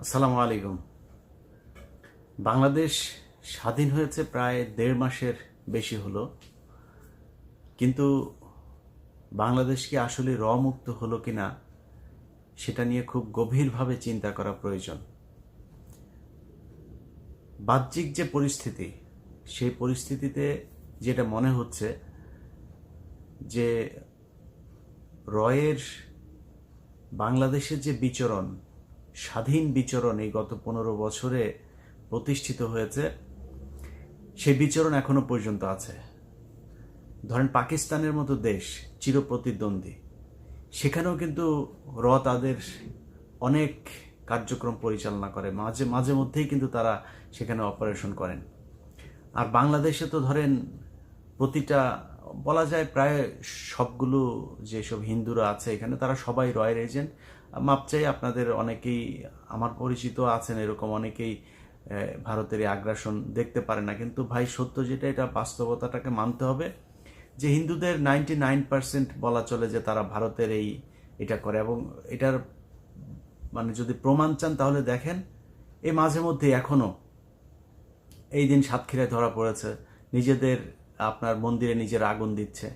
আসসালামু আলাইকুম। বাংলাদেশ স্বাধীন হয়েছে প্রায় ১.৫ মাসের বেশি হলো, কিন্তু বাংলাদেশ কি আসলে মুক্ত হলো কিনা সেটা নিয়ে খুব গভীরভাবে চিন্তা করা প্রয়োজন। বাহ্যিক যে পরিস্থিতি, সেই পরিস্থিতিতে যেটা মনে হচ্ছে যে রয়ের বাংলাদেশের যে বিচরণ, স্বাধীন বিচরণ এই গত ১৫ বছরে প্রতিষ্ঠিত হয়েছে, সেই বিচরণ এখনো পর্যন্ত আছে। ধরেন পাকিস্তানের মতো দেশ, চিরপ্রতিদ্বন্দ্বী, সেখানেও কিন্তু তাদের অনেক কার্যক্রম পরিচালনা করে, মাঝে মাঝে মধ্যেই কিন্তু তারা সেখানে অপারেশন করেন। আর বাংলাদেশে তো ধরেন প্রতিটা, বলা যায় প্রায় সবগুলো যেসব হিন্দুরা আছে এখানে, তারা সবাই রয়ের এজেন্ট। মাপ চাই, আপনাদের অনেকেই, আমার পরিচিত আছেন এরকম অনেকেই ভারতের এই আগ্রাসন দেখতে পারে না, কিন্তু ভাই সত্য যেটা, এটা বাস্তবতাটাকে মানতে হবে যে হিন্দুদের 99% বলা চলে যে তারা ভারতের এটা করে। এবং এটার মানে যদি প্রমাণ চান তাহলে দেখেন, এই মাঝে মধ্যে এখনো এই দিন সাতক্ষীরায় ধরা পড়েছে, নিজেদের আপনার মন্দিরে নিজের আগুন দিচ্ছে,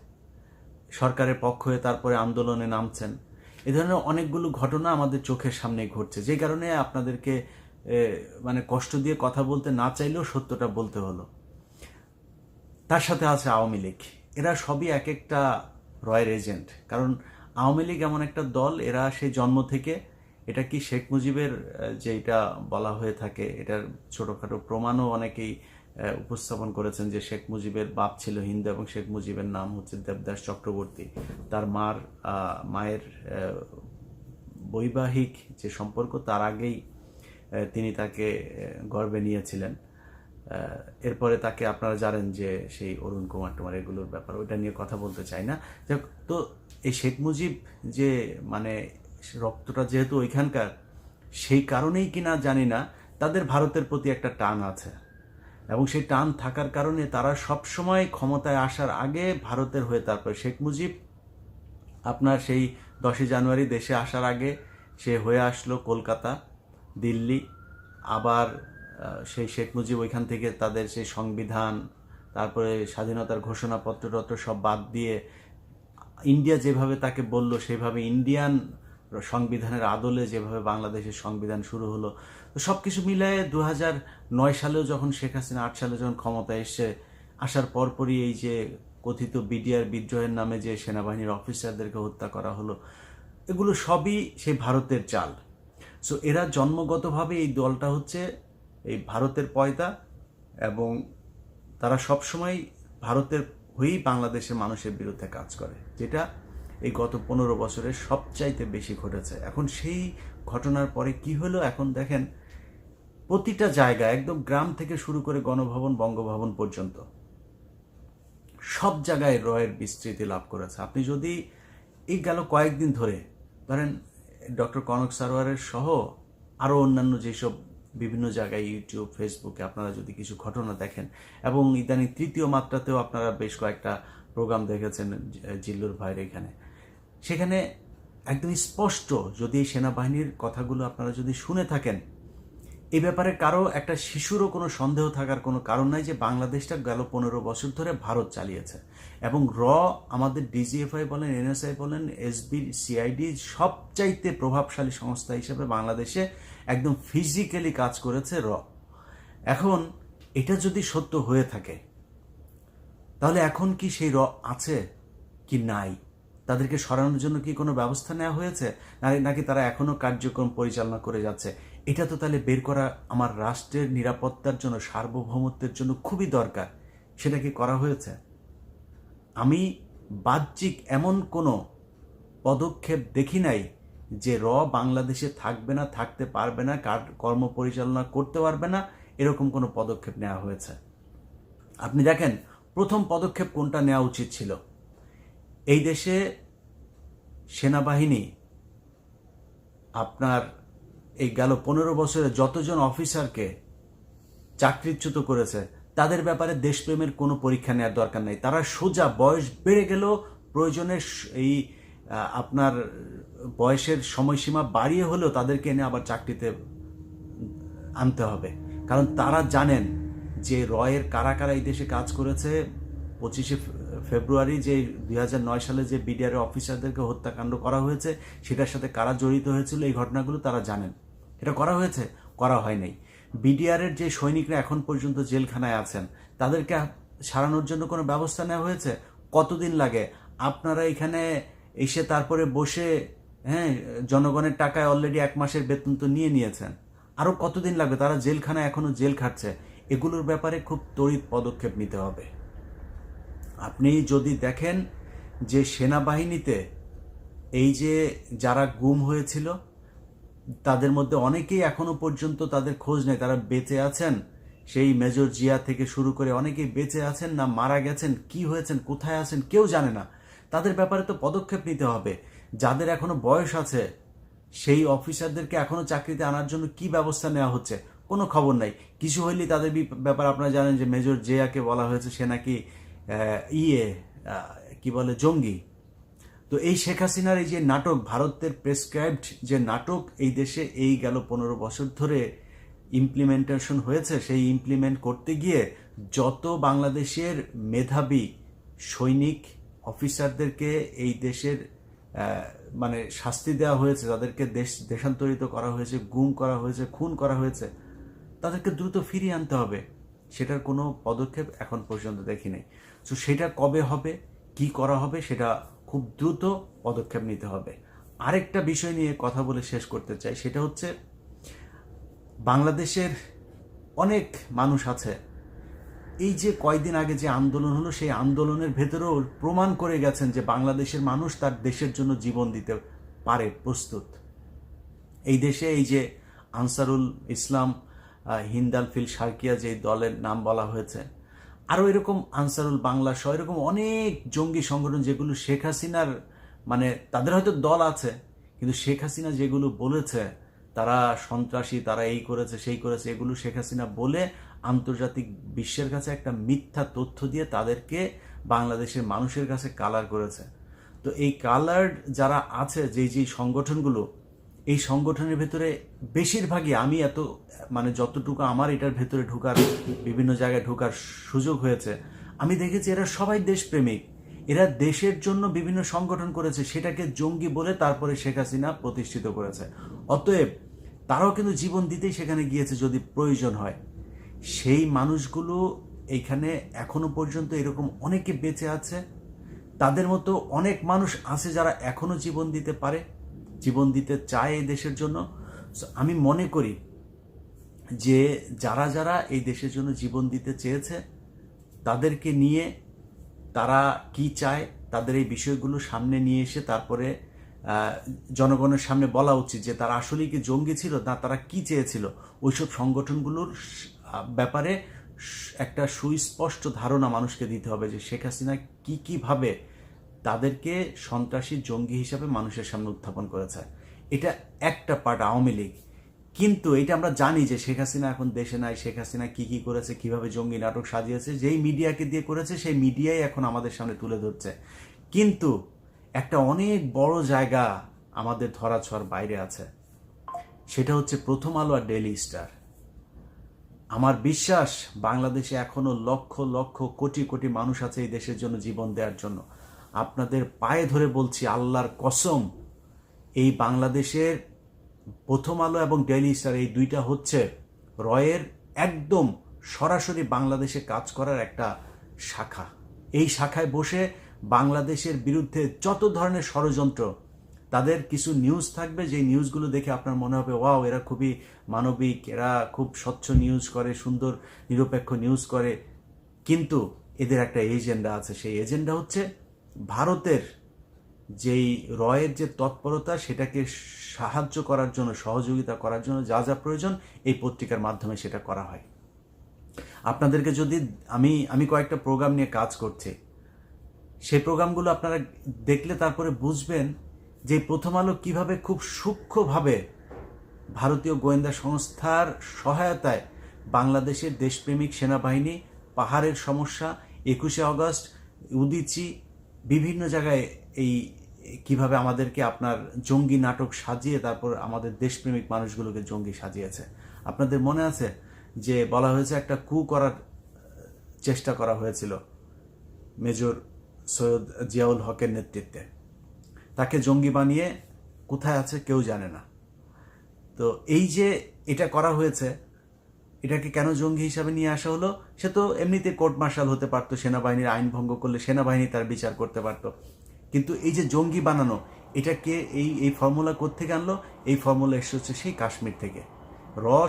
সরকারের পক্ষ হয়ে তারপরে আন্দোলনে নামছেন। এ ধরনের অনেকগুলো ঘটনা আমাদের চোখের সামনে ঘটছে, যে কারণে আপনাদেরকে মানে কষ্ট দিয়ে কথা বলতে না চাইলেও সত্যটা বলতে হলো। তার সাথে আছে আওয়ামী লীগ, এরা সবই এক একটা রয়ের এজেন্ট। কারণ আওয়ামী লীগ এমন একটা দল, এরা সেই জন্ম থেকে, এটা কি শেখ মুজিবের যে এটা বলা হয়ে থাকে, এটার ছোটোখাটো প্রমাণও অনেকেই উপস্থাপন করেছেন যে শেখ মুজিবের বাপ ছিল হিন্দু এবং শেখ মুজিবের নাম হচ্ছে দেবদাস চক্রবর্তী। তার মায়ের বৈবাহিক যে সম্পর্ক, তার আগেই তিনি তাকে গর্ভে নিয়েছিলেন। এরপরে তাকে আপনারা জানেন যে সেই অরুণ কুমার টুমার, এগুলোর ব্যাপার, ওইটা নিয়ে কথা বলতে চাই না। তো এই শেখ মুজিব যে মানে রক্তটা যেহেতু ওইখানকার, সেই কারণেই কিনা জানি না তাদের ভারতের প্রতি একটা টান আছে, এবং সেই টান থাকার কারণে তারা সবসময় ক্ষমতায় আসার আগে ভারতের হয়ে, তারপরে শেখ মুজিব আপনার সেই 10ই জানুয়ারি দেশে আসার আগে সে হয়ে আসলো কলকাতা, দিল্লি। আবার সেই শেখ মুজিব ওইখান থেকে তাদের সেই সংবিধান, তারপরে স্বাধীনতার ঘোষণাপত্র সব বাদ দিয়ে ইন্ডিয়া যেভাবে তাকে বলল সেভাবে ইন্ডিয়ান সংবিধানের আদলে যেভাবে বাংলাদেশের সংবিধান শুরু হলো। তো সব কিছু মিলায়ে 2009 সালেও যখন শেখ হাসিনা 8 সালে যখন ক্ষমতায় এসে, আসার পরপরই এই যে কথিত বিডিআর বিদ্রোহের নামে যে সেনাবাহিনীর অফিসারদেরকে হত্যা করা হলো, এগুলো সবই সেই ভারতের চাল। সো এরা জন্মগতভাবে, এই দলটা হচ্ছে এই ভারতের পয়দা, এবং তারা সবসময় ভারতের হয়েই বাংলাদেশের মানুষের বিরুদ্ধে কাজ করে, যেটা এই গত 15 বছরের সবচাইতে বেশি ঘটেছে। এখন সেই ঘটনার পরে কি হলো, এখন দেখেন প্রতিটা জায়গায়, একদম গ্রাম থেকে শুরু করে গণভবন, বঙ্গভবন পর্যন্ত সব জায়গায় রয়ের বিস্তৃতি লাভ করেছে। আপনি যদি এই গেল কয়েকদিন ধরে ধরেন ডক্টর কনক সারোয়ারের সহ আরও অন্যান্য যেসব বিভিন্ন জায়গায় ইউটিউব, ফেসবুকে আপনারা যদি কিছু ঘটনা দেখেন, এবং ইদানিং তৃতীয় মাত্রাতেও আপনারা বেশ কয়েকটা প্রোগ্রাম দেখেছেন জিল্লুর ভাইয়ের এখানে, সেখানে একদম স্পষ্ট, যদি এই সেনাবাহিনীর কথাগুলো আপনারা যদি শুনে থাকেন, এই ব্যাপারে কারো একটা শিশুরও কোনো সন্দেহ থাকার কোনো কারণ নাই যে বাংলাদেশটা গেল 15 বছর ধরে ভারত চালিয়েছে। এবং আমাদের ডিজিএফআই বলেন, এনএসআই বলেন, এসবি, সিআইডি সবচাইতে প্রভাবশালী সংস্থা হিসেবে বাংলাদেশে একদম ফিজিক্যালি কাজ করেছে এখন এটা যদি সত্য হয়ে থাকে, তাহলে এখন কি সেই আছে কি নাই? তাদেরকে সরানোর জন্য কি কোনো ব্যবস্থা নেওয়া হয়েছে, নাকি তারা এখনো কার্যক্রম পরিচালনা করে যাচ্ছে? এটা তো তাহলে বের করা আমার রাষ্ট্রের নিরাপত্তার জন্য, সার্বভৌমত্বের জন্য খুবই দরকার। সেটা কি করা হয়েছে? আমি বাহ্যিক এমন কোনো পদক্ষেপ দেখি নাই যে বাংলাদেশে থাকবে না, থাকতে পারবে না, কর্ম পরিচালনা করতে পারবে না, এরকম কোনো পদক্ষেপ নেওয়া হয়েছে। আপনি দেখেন প্রথম পদক্ষেপ কোনটা নেওয়া উচিত ছিল। এই দেশে সেনাবাহিনী আপনার এই গেল 15 বছরে যতজন অফিসারকে চাকরিচ্যুত করেছে, তাদের ব্যাপারে দেশপ্রেমের কোনো পরীক্ষা নেওয়ার দরকার নেই। তারা সোজা বয়স বেড়ে গেলেও প্রয়োজনের এই আপনার বয়সের সময়সীমা বাড়িয়ে হলেও তাদেরকে এনে আবার চাকরিতে আনতে হবে, কারণ তারা জানেন যে রয়ের কারা কারা এই দেশে কাজ করেছে। 25শে ফেব্রুয়ারি যে 2009 সালে যে বিডিআর অফিসারদেরকে হত্যাকাণ্ড করা হয়েছে, সেটার সাথে কারা জড়িত হয়েছিল এই ঘটনাগুলো তারা জানেন। এটা করা হয়েছে? করা হয় নাই। বিডিআরের যে সৈনিকরা এখন পর্যন্ত জেলখানায় আছেন, তাদেরকে সারানোর জন্য কোনো ব্যবস্থা নেওয়া হয়েছে? কতদিন লাগে? আপনারা এখানে এসে তারপরে বসে জনগণের টাকায় অলরেডি 1 মাসের বেতন তো নিয়ে নিয়েছেন, আরও কতদিন লাগবে? তারা জেলখানায় এখনো জেল খাটছে। এগুলোর ব্যাপারে খুব তড়িৎ পদক্ষেপ নিতে হবে। আপনি যদি দেখেন যে সেনাবাহিনীতে এই যে যারা গুম হয়েছিল, তাদের মধ্যে অনেকেই এখনো পর্যন্ত তাদের খোঁজ নেই, তারা বেঁচে আছেন। সেই মেজর জিয়া থেকে শুরু করে অনেকেই বেঁচে আছেন না মারা গেছেন, কি হয়েছেন, কোথায় আছেন কেউ জানে না। তাদের ব্যাপারে তো পদক্ষেপ নিতে হবে। যাদের এখনো বয়স আছে সেই অফিসারদেরকে এখনো চাকরিতে আনার জন্য কি ব্যবস্থা নেওয়া হচ্ছে? কোনো খবর নাই। কিছু হইলেই তাদের ব্যাপার আপনারা জানেন যে মেজর জিয়াকে বলা হয়েছে সে নাকি কি বলে জঙ্গি। তো এই শেখ হাসিনার এই যে নাটক, ভারতের প্রেসক্রাইবড যে নাটক এই দেশে এই গেল 15 বছর ধরে ইমপ্লিমেন্টেশন হয়েছে, সেই ইমপ্লিমেন্ট করতে গিয়ে যত বাংলাদেশের মেধাবী সৈনিক অফিসারদেরকে এই দেশের মানে শাস্তি দেওয়া হয়েছে, তাদেরকে দেশান্তরিত করা হয়েছে, গুম করা হয়েছে, খুন করা হয়েছে, তাদেরকে দ্রুত ফিরিয়ে আনতে হবে। সেটার কোনো পদক্ষেপ এখন পর্যন্ত দেখি নাই। সো সেটা কবে হবে, কি করা হবে, সেটা খুব দ্রুত পদক্ষেপ নিতে হবে। আরেকটা বিষয় নিয়ে কথা বলে শেষ করতে চাই, সেটা হচ্ছে বাংলাদেশের অনেক মানুষ আছে, এই যে কয়েকদিন আগে যে আন্দোলন হলো, সেই আন্দোলনের ভেতরেও প্রমাণ করে গেছেন যে বাংলাদেশের মানুষ তার দেশের জন্য জীবন দিতে পারে, প্রস্তুত। এই দেশে এই যে আনসারুল ইসলাম, হিন্দাল ফিল সার্কিয়া যে দলের নাম বলা হয়েছে, আরও এরকম আনসারুল বাংলা সহ এরকম অনেক জঙ্গি সংগঠন যেগুলো শেখ হাসিনার মানে তাদের হয়তো দল আছে, কিন্তু শেখ হাসিনা যেগুলো বলেছে তারা সন্ত্রাসী, তারা এই করেছে সেই করেছে, এগুলো শেখ হাসিনা বলে আন্তর্জাতিক বিশ্বের কাছে একটা মিথ্যা তথ্য দিয়ে তাদেরকে বাংলাদেশের মানুষের কাছে কালার করেছে। তো এই কালার যারা আছে, যেই সংগঠনগুলো, এই সংগঠনের ভেতরে বেশিরভাগই আমি মানে যতটুকু আমার এটার ভেতরে ঢোকার, বিভিন্ন জায়গায় ঢোকার সুযোগ হয়েছে, আমি দেখেছি এরা সবাই দেশপ্রেমিক। এরা দেশের জন্য বিভিন্ন সংগঠন করেছে, সেটাকে জঙ্গি বলে তারপরে শেখ হাসিনা প্রতিষ্ঠিত করেছে। অতএব তারাও কিন্তু জীবন দিতেই সেখানে গিয়েছে যদি প্রয়োজন হয়। সেই মানুষগুলো এইখানে এখনো পর্যন্ত এরকম অনেকে বেঁচে আছে। তাদের মতো অনেক মানুষ আছে যারা এখনো জীবন দিতে পারে, জীবন দিতে চায় এই দেশের জন্য। আমি মনে করি যে যারা যারা এই দেশের জন্য জীবন দিতে চেয়েছে, তাদেরকে নিয়ে তারা কি চায়, তাদের এই বিষয়গুলো সামনে নিয়ে এসে তারপরে জনগণের সামনে বলা উচিত যে তারা আসলেই কি জঙ্গি ছিল, না তারা কি চেয়েছিল। ওইসব সংগঠনগুলোর ব্যাপারে একটা সুস্পষ্ট ধারণা মানুষকে দিতে হবে যে শেখ হাসিনা কিভাবে তাদেরকে সন্ত্রাসী জঙ্গি হিসাবে মানুষের সামনে উত্থাপন করেছে। এটা একটা পার্ট আওয়ামী লীগ, কিন্তু এটা আমরা জানি যে শেখ হাসিনা এখন দেশে নাই। শেখ হাসিনা কি করেছে, কিভাবে জঙ্গি নাটক সাজিয়েছে, যেই মিডিয়াকে দিয়ে করেছে সেই মিডিয়াই এখন আমাদের সামনে তুলে ধরছে। কিন্তু একটা অনেক বড় জায়গা আমাদের ধরাছোঁয়ার বাইরে আছে, সেটা হচ্ছে প্রথম আলো আর ডেইলি স্টার। আমার বিশ্বাস বাংলাদেশে এখনো লক্ষ লক্ষ কোটি কোটি মানুষ আছে এই দেশের জন্য জীবন দেওয়ার জন্য। আপনাদের পায়ে ধরে বলছি, আল্লাহর কসম, এই বাংলাদেশের প্রথম আলো এবং ডেইলি স্টার, এই দুইটা হচ্ছে রয়ের একদম সরাসরি বাংলাদেশে কাজ করার একটা শাখা। এই শাখায় বসে বাংলাদেশের বিরুদ্ধে যত ধরনের ষড়যন্ত্র, তাদের কিছু নিউজ থাকবে, যে নিউজগুলো দেখে আপনার মনে হবে ওয়াও, এরা খুবই মানবিক, এরা খুব স্বচ্ছ নিউজ করে, সুন্দর নিরপেক্ষ নিউজ করে। কিন্তু এদের একটা এজেন্ডা আছে, সেই এজেন্ডা হচ্ছে ভারতের যেই রয়ের যে তৎপরতা, সেটাকে সাহায্য করার জন্য, সহযোগিতা করার জন্য যা যা প্রয়োজন এই পত্রিকার মাধ্যমে সেটা করা হয়। আপনাদেরকে যদি আমি কয়েকটা প্রোগ্রাম নিয়ে কাজ করছি, সেই প্রোগ্রামগুলো আপনারা দেখলে তারপরে বুঝবেন যে প্রথম আলো কিভাবে খুব সূক্ষ্মভাবে ভারতীয় গোয়েন্দা সংস্থার সহায়তায় বাংলাদেশের দেশপ্রেমিক সেনাবাহিনী, পাহাড়ের সমস্যা, 21শে আগস্ট, উদীচী, বিভিন্ন জায়গায় এই কিভাবে আমাদেরকে আপনার জঙ্গি নাটক সাজিয়ে তারপর আমাদের দেশপ্রেমিক মানুষগুলোকে জঙ্গি সাজিয়েছে। আপনাদের মনে আছে যে বলা হয়েছে একটা কু করার চেষ্টা করা হয়েছিল মেজর সৈয়দ জিয়াউল হকের নেতৃত্বে, তাকে জঙ্গি বানিয়ে কোথায় আছে কেউ জানে না। তো এই যে এটা করা হয়েছে, এটাকে কেন জঙ্গি হিসাবে নিয়ে আসা হলো? সে তো এমনিতে কোর্ট মার্শাল হতে পারতো, সেনাবাহিনীর আইন ভঙ্গ করলে সেনাবাহিনী তার বিচার করতে পারতো, কিন্তু এই যে জঙ্গি বানানো, এটাকে এই ফর্মুলা কোত্থেকে আনলো? এই ফর্মুলা এসেছে সেই কাশ্মীর থেকে।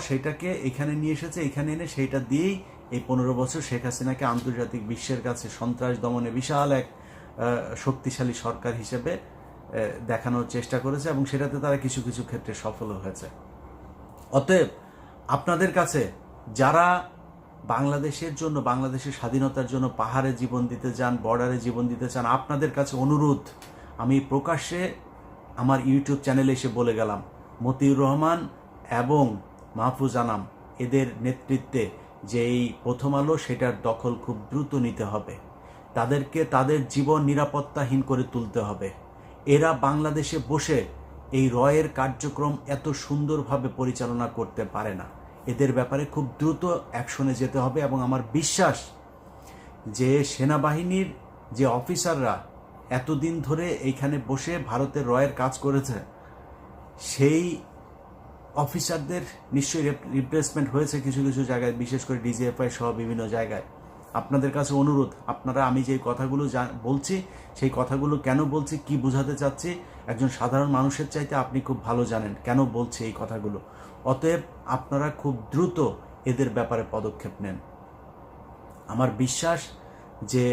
সেটাকে এখানে নিয়ে এসেছে, এখানে এনে সেইটা দিয়েই এই 15 বছর শেখ হাসিনাকে আন্তর্জাতিক বিশ্বের কাছে সন্ত্রাস দমনে বিশাল এক শক্তিশালী সরকার হিসেবে দেখানোর চেষ্টা করেছে, এবং সেটাতে তারা কিছু কিছু ক্ষেত্রে সফল হয়েছে। অতএব আপনাদের কাছে যারা বাংলাদেশের জন্য, বাংলাদেশের স্বাধীনতার জন্য পাহাড়ে জীবন দিতে চান, বর্ডারে জীবন দিতে চান, আপনাদের কাছে অনুরোধ, আমি প্রকাশ্যে আমার ইউটিউব চ্যানেলে এসে বলে গেলাম, মতিউর রহমান এবং মাহফুজ আনাম এদের নেতৃত্বে যে এই প্রথম আলো, সেটার দখল খুব দ্রুত নিতে হবে। তাদেরকে তাদের জীবন নিরাপত্তাহীন করে তুলতে হবে। এরা বাংলাদেশে বসে এই রয়ের কার্যক্রম এত সুন্দরভাবে পরিচালনা করতে পারে না। এদের ব্যাপারে খুব দ্রুত অ্যাকশনে যেতে হবে, এবং আমার বিশ্বাস যে সেনাবাহিনীর যে অফিসাররা এতদিন ধরে এইখানে বসে ভারতের রয়ের কাজ করেছে, সেই অফিসারদের নিশ্চয়ই রিপ্লেসমেন্ট হয়েছে কিছু কিছু জায়গায়, বিশেষ করে ডিজিএফআই সহ বিভিন্ন জায়গায়। আপনাদের কাছে অনুরোধ, আপনারা, আমি যে কথাগুলো বলছি, সেই কথাগুলো কেন বলছি, কি বোঝাতে চাচ্ছি, একজন সাধারণ মানুষের চাইতে আপনি খুব ভালো জানেন কেন বলছি এই কথাগুলো। অতএব আপনারা খুব দ্রুত এদের ব্যাপারে পদক্ষেপ নেন। আমার বিশ্বাস যে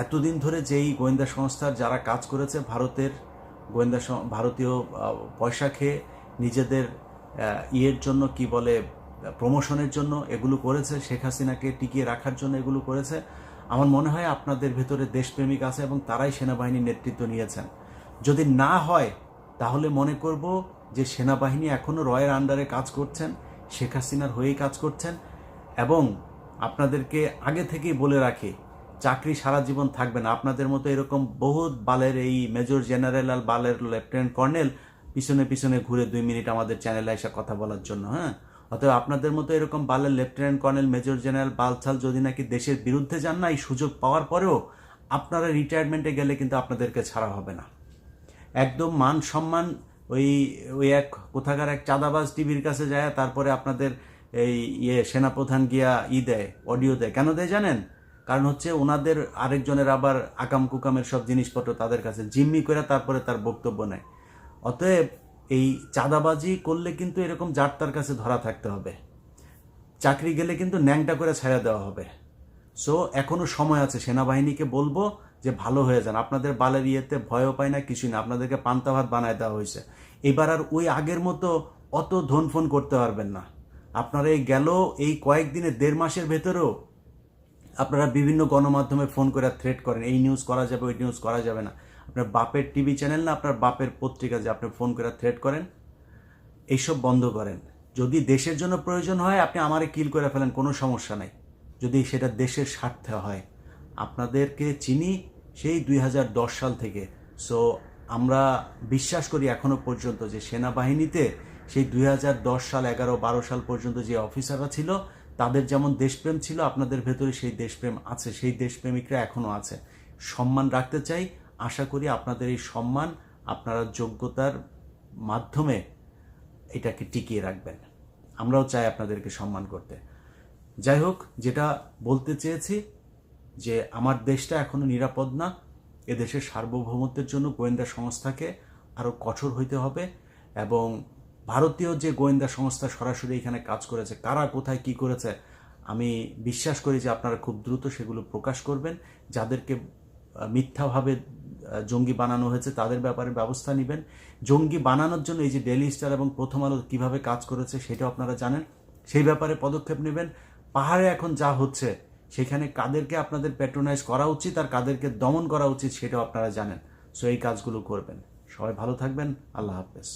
এতদিন ধরে যেই গোয়েন্দা সংস্থার যারা কাজ করেছে, ভারতের ভারতীয় পয়সা খেয়ে নিজেদের ইয়ের জন্য, কি বলে, প্রমোশনের জন্য এগুলো করেছে, শেখ হাসিনাকে টিকিয়ে রাখার জন্য এগুলো করেছে, আমার মনে হয় আপনাদের ভেতরে দেশপ্রেমিক আছে এবং তারাই সেনাবাহিনীর নেতৃত্ব নিয়েছেন। যদি না হয় তাহলে মনে করব যে সেনাবাহিনী এখনও রয়ের আন্ডারে কাজ করছেন, শেখ হাসিনার হয়েই কাজ করছেন। এবং আপনাদেরকে আগে থেকেই বলে রাখি, চাকরি সারা জীবন থাকবে না। আপনাদের মতো এরকম বহুত বালের, এই মেজর জেনারেল আর বালের লেফটেন্যান্ট কর্নেল পিছনে পিছনে ঘুরে 2 মিনিট আমাদের চ্যানেলে এসে কথা বলার জন্য, হ্যাঁ, অতএব আপনাদের মতো এরকম বালের লেফটেন্যান্ট কর্নেল, মেজর জেনারেল বালছাল যদি নাকি দেশের বিরুদ্ধে যান না, এই সুযোগ পাওয়ার পরেও আপনারা রিটায়ারমেন্টে গেলে কিন্তু আপনাদেরকে ছাড়া হবে না। একদম মান সম্মান, ওই এক কোথাকার এক চাঁদাবাজ টিভির কাছে যায়, তারপরে আপনাদের এই সেনাপ্রধান গিয়া দেয়, অডিও দেয়। কেন দেয় জানেন? কারণ হচ্ছে ওনাদের আরেকজনের আবার আকাম কুকামের সব জিনিসপত্র তাদের কাছে জিম্মি করে তারপরে তার বক্তব্য নেয়। অতএব এই চাঁদাবাজি করলে কিন্তু এরকম যার তার কাছে ধরা থাকতে হবে, চাকরি গেলে কিন্তু ন্যাংটা করে ছাড়া দেওয়া হবে। সো এখনো সময় আছে, সেনাবাহিনীকে বলবো যে ভালো হয়ে যান। আপনাদের বালের ইয়েতে ভয়ও পায় না, কিছুই না, আপনাদেরকে পান্তা ভাত বানায় দেওয়া হয়েছে। এবার আর ওই আগের মতো অত ধনফোন করতে পারবেন না। আপনারা এই কয়েকদিনে 1.5 মাসের ভেতরেও আপনারা বিভিন্ন গণমাধ্যমে ফোন করে থ্রেট করেন, এই নিউজ করা যাবে, ওই নিউজ করা যাবে না। আপনার বাপের টিভি চ্যানেল না, আপনার বাপের পত্রিকা যে আপনি ফোন করে থ্রেট করেন, এইসব বন্ধ করেন। যদি দেশের জন্য প্রয়োজন হয় আপনি আমারে কিল করে ফেলেন, কোনো সমস্যা নাই, যদি সেটা দেশের স্বার্থে হয়। আপনাদেরকে চিনি সেই 2010 সাল থেকে। সো আমরা বিশ্বাস করি এখনো পর্যন্ত যে সেনাবাহিনীতে সেই 2010 সাল, 11-12 সাল পর্যন্ত যে অফিসাররা ছিল, তাদের যেমন দেশপ্রেম ছিল, আপনাদের ভেতরে সেই দেশপ্রেম আছে, সেই দেশপ্রেমিকরা এখনো আছে। সম্মান রাখতে চাই, আশা করি আপনাদের এই সম্মান আপনারা যোগ্যতার মাধ্যমে এটাকে টিকিয়ে রাখবেন। আমরাও চাই আপনাদেরকে সম্মান করতে। যাই হোক, যেটা বলতে চেয়েছি যে আমার দেশটা এখনো নিরাপদ না। এদেশের সার্বভৌমত্বের জন্য গোয়েন্দা সংস্থাকে আরও কঠোর হইতে হবে, এবং ভারতীয় যে গোয়েন্দা সংস্থা সরাসরি এখানে কাজ করেছে, কারা কোথায় কি করেছে, আমি বিশ্বাস করি যে আপনারা খুব দ্রুত সেগুলো প্রকাশ করবেন। যাদেরকে মিথ্যাভাবে জঙ্গি বানানো হয়েছে তাদের ব্যাপারে ব্যবস্থা নেবেন। জঙ্গি বানানোর জন্য এই যে ডেইলি স্টার এবং প্রথম আলো কীভাবে কাজ করেছে সেটাও আপনারা জানেন, সেই ব্যাপারে পদক্ষেপ নেবেন। পাহাড়ে এখন যা হচ্ছে সেখানে কাদেরকে আপনাদের প্যাট্রোনাইজ করা উচিত আর কাদেরকে দমন করা উচিত সেটাও আপনারা জানেন। সো এই কাজগুলো করবেন। সবাই ভালো থাকবেন। আল্লাহ হাফেজ।